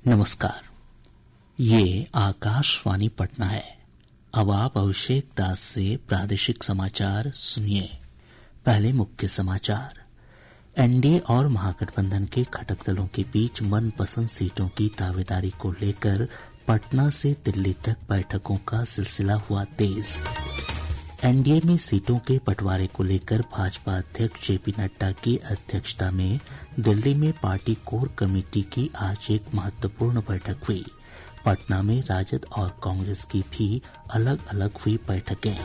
नमस्कार। ये आकाशवाणी पटना है। अब आप अभिषेक दास से प्रादेशिक समाचार सुनिए। पहले मुख्य समाचार। एनडीए और महागठबंधन के घटक दलों के बीच मनपसंद सीटों की दावेदारी को लेकर पटना से दिल्ली तक बैठकों का सिलसिला हुआ तेज। एनडीए में सीटों के बंटवारे को लेकर भाजपा अध्यक्ष जेपी नड्डा की अध्यक्षता में दिल्ली में पार्टी कोर कमेटी की आज एक महत्वपूर्ण बैठक हुई। पटना में राजद और कांग्रेस की भी अलग अलग हुई बैठकें।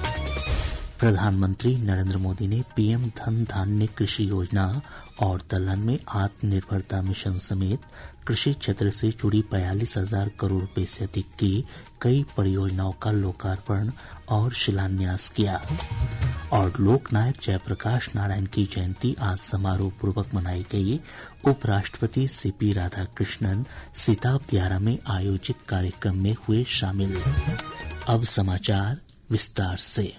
प्रधानमंत्री नरेंद्र मोदी ने पीएम धन धान्य कृषि योजना और दलहन में आत्मनिर्भरता मिशन समेत कृषि क्षेत्र से जुड़ी 42,000 करोड़ रुपए से अधिक की कई परियोजनाओं का लोकार्पण और शिलान्यास किया। और लोकनायक जयप्रकाश नारायण की जयंती आज समारोह पूर्वक मनाई गई। उपराष्ट्रपति सीपी राधाकृष्णन सिताब दियारा में आयोजित कार्यक्रम में हुए शामिल। अब समाचार विस्तार से।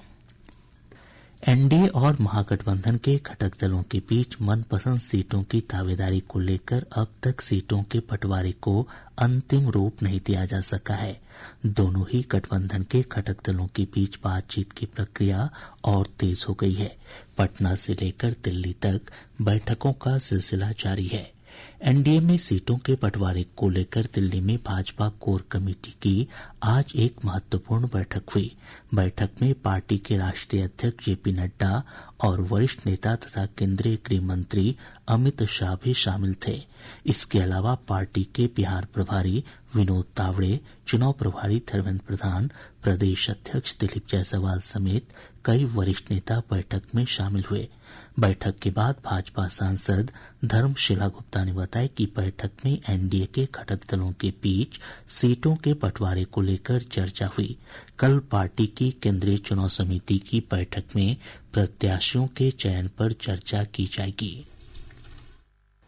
एनडीए और महागठबंधन के घटक दलों के बीच मनपसंद सीटों की दावेदारी को लेकर अब तक सीटों के बंटवारे को अंतिम रूप नहीं दिया जा सका है। दोनों ही गठबंधन के घटक दलों के बीच बातचीत की प्रक्रिया और तेज हो गई है। पटना से लेकर दिल्ली तक बैठकों का सिलसिला जारी है। एनडीए में सीटों के बंटवारे को लेकर दिल्ली में भाजपा कोर कमेटी की आज एक महत्वपूर्ण बैठक हुई। बैठक में पार्टी के राष्ट्रीय अध्यक्ष जेपी नड्डा और वरिष्ठ नेता तथा केंद्रीय गृह मंत्री अमित शाह भी शामिल थे। इसके अलावा पार्टी के बिहार प्रभारी विनोद तावड़े, चुनाव प्रभारी धर्मेंद्र प्रधान, प्रदेश अध्यक्ष दिलीप जायसवाल समेत कई वरिष्ठ नेता बैठक में शामिल हुए। बैठक के बाद भाजपा सांसद धर्मशिला गुप्ता ने बताया कि बैठक में एनडीए के घटक दलों के बीच सीटों के बंटवारे को लेकर चर्चा हुई। कल पार्टी की केंद्रीय चुनाव समिति की बैठक में प्रत्याशियों के चयन पर चर्चा की जाएगी।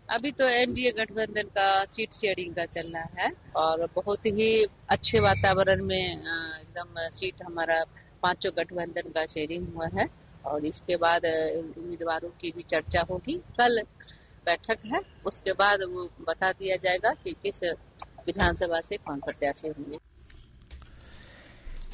अभी तो एनडीए गठबंधन का सीट शेयरिंग का चल रहा है और बहुत ही अच्छे वातावरण में एकदम सीट हमारा पांचों गठबंधन का शेयरिंग हुआ है और इसके बाद उम्मीदवारों की भी चर्चा होगी। कल बैठक है, उसके बाद वो बता दिया जाएगा कि किस विधानसभा से कौन प्रत्याशी होंगे।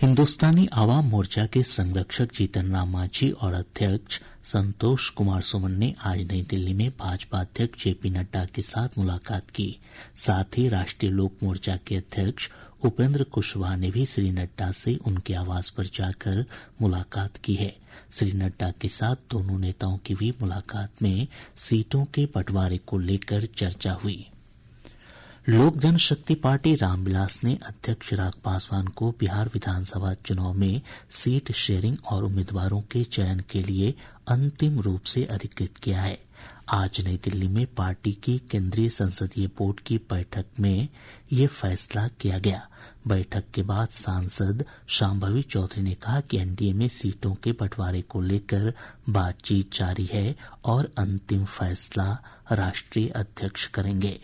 हिन्दुस्तानी आवाम मोर्चा के संरक्षक जीतन राम मांझी और अध्यक्ष संतोष कुमार सुमन ने आज नई दिल्ली में भाजपा अध्यक्ष जेपी नड्डा के साथ मुलाकात की। साथ ही राष्ट्रीय लोक मोर्चा के अध्यक्ष उपेंद्र कुशवाहा ने भी श्री नड्डा से उनके आवास पर जाकर मुलाकात की है। श्री नड्डा के साथ दोनों नेताओं की हुई मुलाकात में सीटों के बंटवारे को लेकर चर्चा हुई। लोक जनशक्ति पार्टी रामविलास ने अध्यक्ष चिराग पासवान को बिहार विधानसभा चुनाव में सीट शेयरिंग और उम्मीदवारों के चयन के लिए अंतिम रूप से अधिकृत किया है। आज नई दिल्ली में पार्टी की केंद्रीय संसदीय बोर्ड की बैठक में ये फैसला किया गया। बैठक के बाद सांसद शांभवी चौधरी ने कहा कि एनडीए में सीटों के बंटवारे को लेकर बातचीत जारी है और अंतिम फैसला राष्ट्रीय अध्यक्ष करेंगे।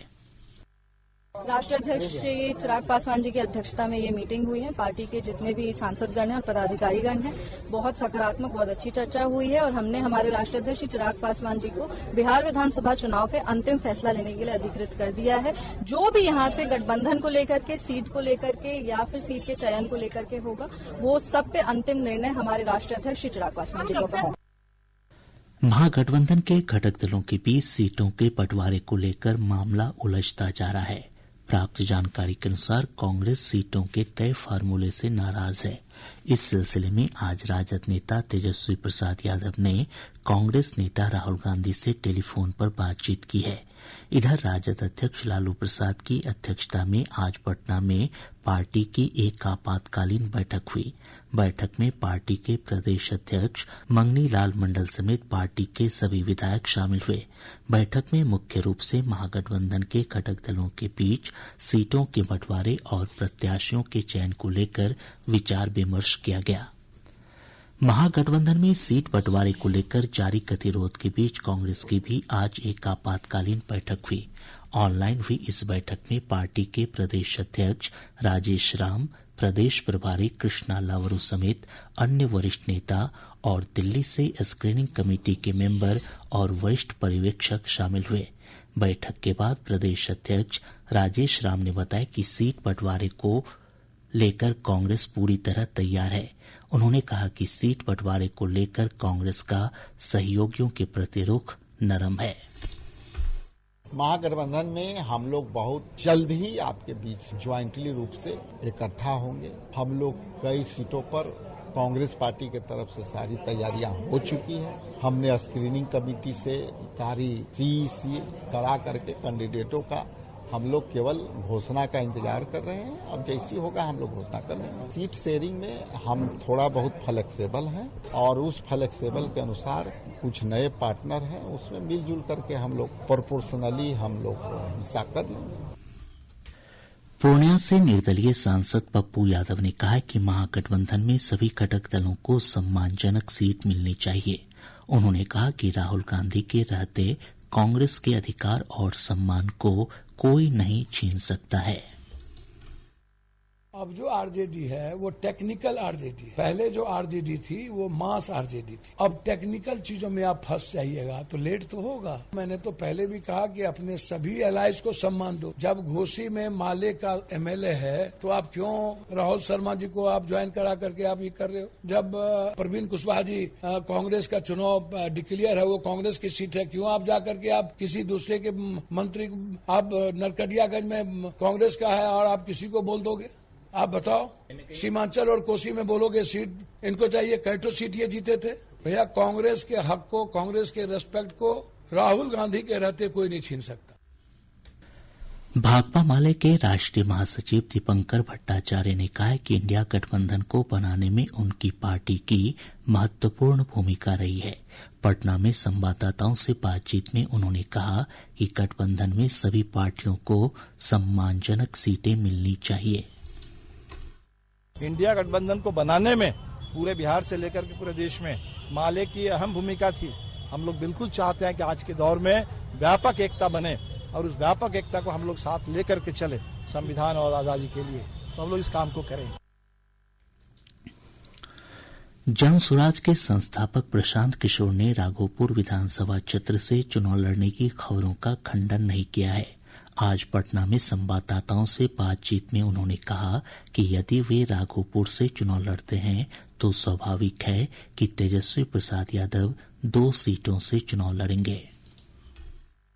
राष्ट्रीय अध्यक्ष श्री चिराग पासवान जी की अध्यक्षता में ये मीटिंग हुई है। पार्टी के जितने भी सांसदगण हैं और पदाधिकारीगण हैं, बहुत सकारात्मक, बहुत अच्छी चर्चा हुई है और हमने हमारे राष्ट्रीय अध्यक्ष श्री चिराग पासवान जी को बिहार विधानसभा चुनाव के अंतिम फैसला लेने के लिए अधिकृत कर दिया है। जो भी यहाँ से गठबंधन को लेकर के, सीट को लेकर के या फिर सीट के चयन को लेकर के होगा, वो सब पे अंतिम निर्णय हमारे राष्ट्रीय अध्यक्ष श्री चिराग पासवान जी को होगा। महागठबंधन के घटक दलों के बीच सीटों के बंटवारे को लेकर मामला उलझता जा रहा है। प्राप्त जानकारी के अनुसार कांग्रेस सीटों के तय फार्मूले से नाराज है। इस सिलसिले में आज राजद नेता तेजस्वी प्रसाद यादव ने कांग्रेस नेता राहुल गांधी से टेलीफोन पर बातचीत की है। इधर राजद अध्यक्ष लालू प्रसाद की अध्यक्षता में आज पटना में पार्टी की एक आपातकालीन बैठक हुई। बैठक में पार्टी के प्रदेश अध्यक्ष मंगनी लाल मंडल समेत पार्टी के सभी विधायक शामिल हुए। बैठक में मुख्य रूप से महागठबंधन के घटक दलों के बीच सीटों के बंटवारे और प्रत्याशियों के चयन को लेकर विचार विमर्श किया गया। महागठबंधन में सीट बंटवारे को लेकर जारी गतिरोध के बीच कांग्रेस की भी आज एक आपातकालीन बैठक हुई। ऑनलाइन हुई इस बैठक में पार्टी के प्रदेश अध्यक्ष राजेश राम, प्रदेश प्रभारी कृष्णा लावरू समेत अन्य वरिष्ठ नेता और दिल्ली से स्क्रीनिंग कमेटी के मेंबर और वरिष्ठ पर्यवेक्षक शामिल हुए। बैठक के बाद प्रदेश अध्यक्ष राजेश राम ने बताया कि सीट बंटवारे को लेकर कांग्रेस पूरी तरह तैयार है। उन्होंने कहा कि सीट बंटवारे को लेकर कांग्रेस का सहयोगियों के प्रति रुख नरम है। महागठबंधन में हम लोग बहुत जल्द ही आपके बीच ज्वाइंटली रूप से इकट्ठा होंगे। हम लोग कई सीटों पर कांग्रेस पार्टी के तरफ से सारी तैयारियां हो चुकी है। हमने स्क्रीनिंग कमेटी से सारी सीईसी करा करके कैंडिडेटों का हम लोग केवल घोषणा का इंतजार कर रहे हैं। अब जैसी होगा हम लोग घोषणा कर देंगे। सीट शेयरिंग में हम थोड़ा बहुत फ्लेक्सिबल हैं और उस फ्लेक्सिबल के अनुसार कुछ नए पार्टनर हैं, उसमें मिलजुल करके हम लोग प्रोपोर्शनली हम लोग हिस्सा कर लेंगे। पूर्णिया से निर्दलीय सांसद पप्पू यादव ने कहा कि महागठबंधन में सभी घटक दलों को सम्मानजनक सीट मिलनी चाहिए। उन्होंने कहा कि राहुल गांधी के रहते कांग्रेस के अधिकार और सम्मान को कोई नहीं छीन सकता है। अब जो आरजेडी है वो टेक्निकल आरजेडी है। पहले जो आरजेडी थी वो मास आरजेडी थी। अब टेक्निकल चीजों में आप फंस जाइएगा तो लेट तो होगा। मैंने तो पहले भी कहा कि अपने सभी एलाइज को सम्मान दो। जब घोसी में माले का एमएलए है तो आप क्यों राहुल शर्मा जी को आप ज्वाइन करा करके आप ये कर रहे हो। जब प्रवीण कुशवाहा जी कांग्रेस का चुनाव डिक्लेयर है, वो कांग्रेस की सीट है, क्यों आप जाकर के आप किसी दूसरे के मंत्री, आप नरकटियागंज में कांग्रेस का है और आप किसी को बोल दोगे। आप बताओ, सीमांचल और कोसी में बोलोगे सीट इनको चाहिए, कैटो सीट ये जीते थे। भैया कांग्रेस के हक को, कांग्रेस के रेस्पेक्ट को राहुल गांधी के रहते कोई नहीं छीन सकता। भाकपा माले के राष्ट्रीय महासचिव दीपंकर भट्टाचार्य ने कहा है कि इंडिया गठबंधन को बनाने में उनकी पार्टी की महत्वपूर्ण भूमिका रही है। पटना में संवाददाताओं से बातचीत में उन्होंने कहा कि गठबंधन में सभी पार्टियों को सम्मानजनक सीटें मिलनी चाहिए। इंडिया गठबंधन को बनाने में पूरे बिहार से लेकर के पूरे देश में माले की अहम भूमिका थी। हम लोग बिल्कुल चाहते हैं कि आज के दौर में व्यापक एकता बने और उस व्यापक एकता को हम लोग साथ लेकर के चले संविधान और आजादी के लिए। तो हम लोग इस काम को करें। जन सुराज के संस्थापक प्रशांत किशोर ने राघोपुर विधानसभा क्षेत्र से चुनाव लड़ने की खबरों का खंडन नहीं किया है। आज पटना में संवाददाताओं से बातचीत में उन्होंने कहा कि यदि वे राघोपुर से चुनाव लड़ते हैं तो स्वाभाविक है कि तेजस्वी प्रसाद यादव 2 सीटों से चुनाव लड़ेंगे।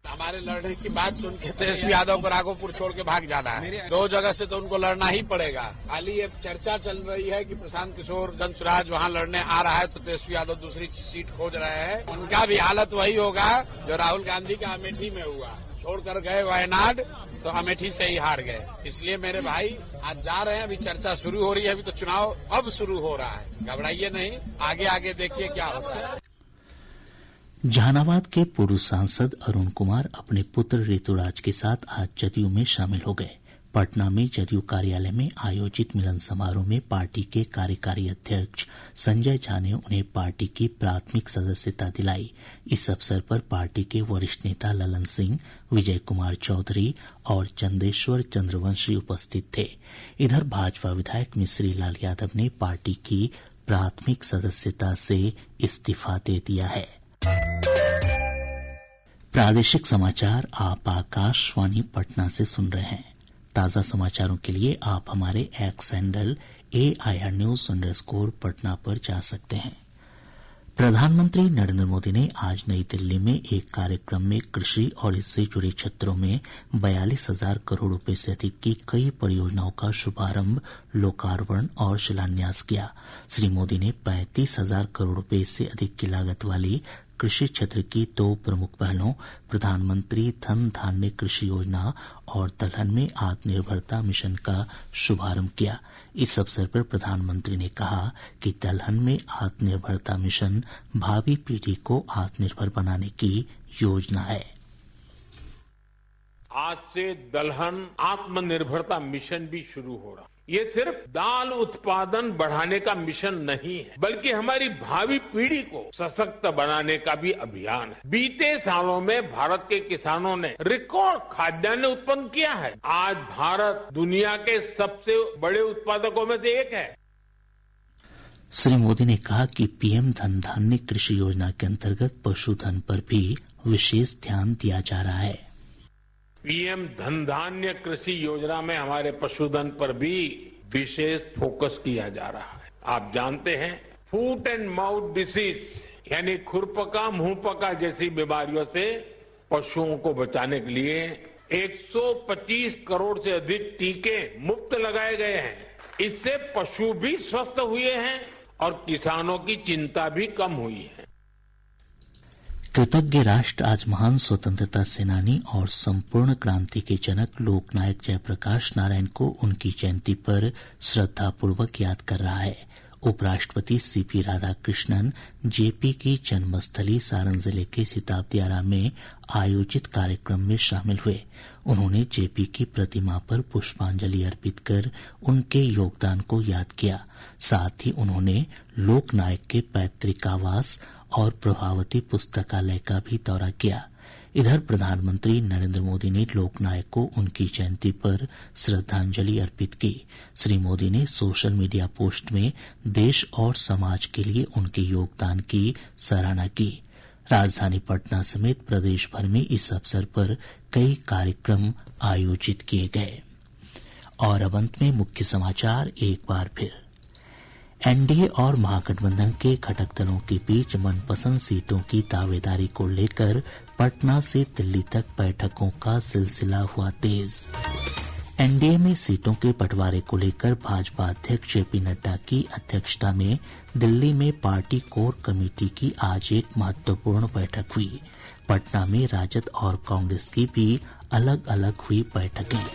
हमारे लड़ने की बात सुन के तेजस्वी यादव को राघोपुर छोड़ के भाग जाना है। 2 जगह से तो उनको लड़ना ही पड़ेगा। खाली ये चर्चा चल रही है कि प्रशांत किशोर जन सुराज वहाँ लड़ने आ रहा है तो तेजस्वी यादव दूसरी सीट खोज रहे हैं। उनका भी हालत वही होगा जो राहुल गांधी का अमेठी में हुआ। छोड़कर गए वायनाड तो अमेठी से ही हार गए। इसलिए मेरे भाई आज जा रहे हैं, अभी चर्चा शुरू हो रही है। अभी तो चुनाव अब शुरू हो रहा है, घबराइए नहीं, आगे आगे देखिए क्या होता है। जहानाबाद के पूर्व सांसद अरुण कुमार अपने पुत्र ऋतुराज के साथ आज जदयू में शामिल हो गए। पटना में जदयू कार्यालय में आयोजित मिलन समारोह में पार्टी के कार्यकारी अध्यक्ष संजय झा ने उन्हें पार्टी की प्राथमिक सदस्यता दिलाई। इस अवसर पर पार्टी के वरिष्ठ नेता ललन सिंह, विजय कुमार चौधरी और चंदेश्वर चंद्रवंशी उपस्थित थे। इधर भाजपा विधायक मिश्री लाल यादव ने पार्टी की प्राथमिक सदस्यता से इस्तीफा दे दिया है। प्रादेशिक समाचार आप आकाशवाणी पटना से सुन रहे हैं। ताज़ा समाचारों के लिए आप हमारे x handle AIR News_ Patna पर जा सकते हैं। प्रधानमंत्री नरेंद्र मोदी ने आज नई दिल्ली में एक कार्यक्रम में कृषि और इससे जुड़े क्षेत्रों में 42,000 करोड़ रुपए से अधिक की कई परियोजनाओं का शुभारंभ, लोकार्पण और शिलान्यास किया। श्री मोदी ने 35,000 करोड़ रुपए से अधिक की लागत वाली कृषि क्षेत्र की 2 प्रमुख पहलों, प्रधानमंत्री धन धान्य कृषि योजना और दलहन में आत्मनिर्भरता मिशन का शुभारंभ किया। इस अवसर पर प्रधानमंत्री ने कहा कि दलहन में आत्मनिर्भरता मिशन भावी पीढ़ी को आत्मनिर्भर बनाने की योजना है। आज से दलहन आत्मनिर्भरता मिशन भी शुरू हो रहा है। ये सिर्फ दाल उत्पादन बढ़ाने का मिशन नहीं है, बल्कि हमारी भावी पीढ़ी को सशक्त बनाने का भी अभियान है। बीते सालों में भारत के किसानों ने रिकॉर्ड खाद्यान्न उत्पन्न किया है। आज भारत दुनिया के सबसे बड़े उत्पादकों में से एक है। श्री मोदी ने कहा कि पीएम धन धान्य कृषि योजना के अंतर्गत पशुधन पर भी विशेष ध्यान दिया जा रहा है। पीएम धन धान्य कृषि योजना में हमारे पशुधन पर भी विशेष फोकस किया जा रहा है। आप जानते हैं फूट एंड माउथ डिसीज यानी खुरपका मुंहपका जैसी बीमारियों से पशुओं को बचाने के लिए 125 करोड़ से अधिक टीके मुफ्त लगाए गए हैं। इससे पशु भी स्वस्थ हुए हैं और किसानों की चिंता भी कम हुई है। कृतज्ञ राष्ट्र आज महान स्वतंत्रता सेनानी और संपूर्ण क्रांति के जनक लोकनायक जयप्रकाश नारायण को उनकी जयंती पर श्रद्धापूर्वक याद कर रहा है। उपराष्ट्रपति सीपी राधाकृष्णन जेपी की जन्मस्थली सारण जिले के सिताब दियारा में आयोजित कार्यक्रम में शामिल हुए। उन्होंने जेपी की प्रतिमा पर पुष्पांजलि अर्पित कर उनके योगदान को याद किया। साथ ही उन्होंने लोकनायक के पैतृक आवास और प्रभावती पुस्तकालय का भी दौरा किया। इधर प्रधानमंत्री नरेंद्र मोदी ने लोकनायक को उनकी जयंती पर श्रद्धांजलि अर्पित की। श्री मोदी ने सोशल मीडिया पोस्ट में देश और समाज के लिए उनके योगदान की सराहना की। राजधानी पटना समेत प्रदेश भर में इस अवसर पर कई कार्यक्रम आयोजित किए गए। और अब अंत में मुख्य समाचार एक बार फिर। एनडीए और महागठबंधन के घटक दलों के बीच मनपसंद सीटों की दावेदारी को लेकर पटना से दिल्ली तक बैठकों का सिलसिला हुआ तेज। एनडीए में सीटों के बंटवारे को लेकर भाजपा अध्यक्ष जेपी नड्डा की अध्यक्षता में दिल्ली में पार्टी कोर कमेटी की आज एक महत्वपूर्ण बैठक हुई। पटना में राजद और कांग्रेस की भी अलग अलग हुई बैठकें।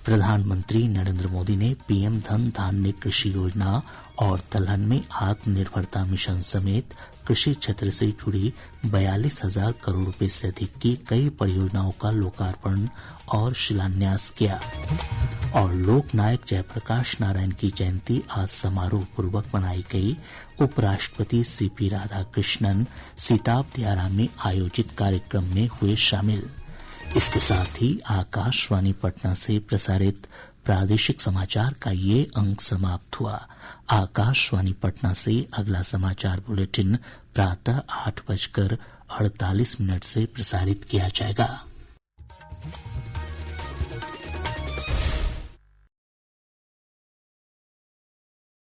प्रधानमंत्री नरेंद्र मोदी ने पीएम धन धान्य कृषि योजना और दलहन में आत्मनिर्भरता मिशन समेत कृषि क्षेत्र से जुड़ी 42,000 करोड़ रुपए से अधिक की कई परियोजनाओं का लोकार्पण और शिलान्यास किया। और लोकनायक जयप्रकाश नारायण की जयंती आज समारोह पूर्वक मनाई गई। उपराष्ट्रपति सीपी राधाकृष्णन सिताब दियारा में आयोजित कार्यक्रम में हुए शामिल। इसके साथ ही आकाशवाणी पटना से प्रसारित प्रादेशिक समाचार का ये अंक समाप्त हुआ। आकाशवाणी पटना से अगला समाचार बुलेटिन प्रातः 8:48 से प्रसारित किया जाएगा।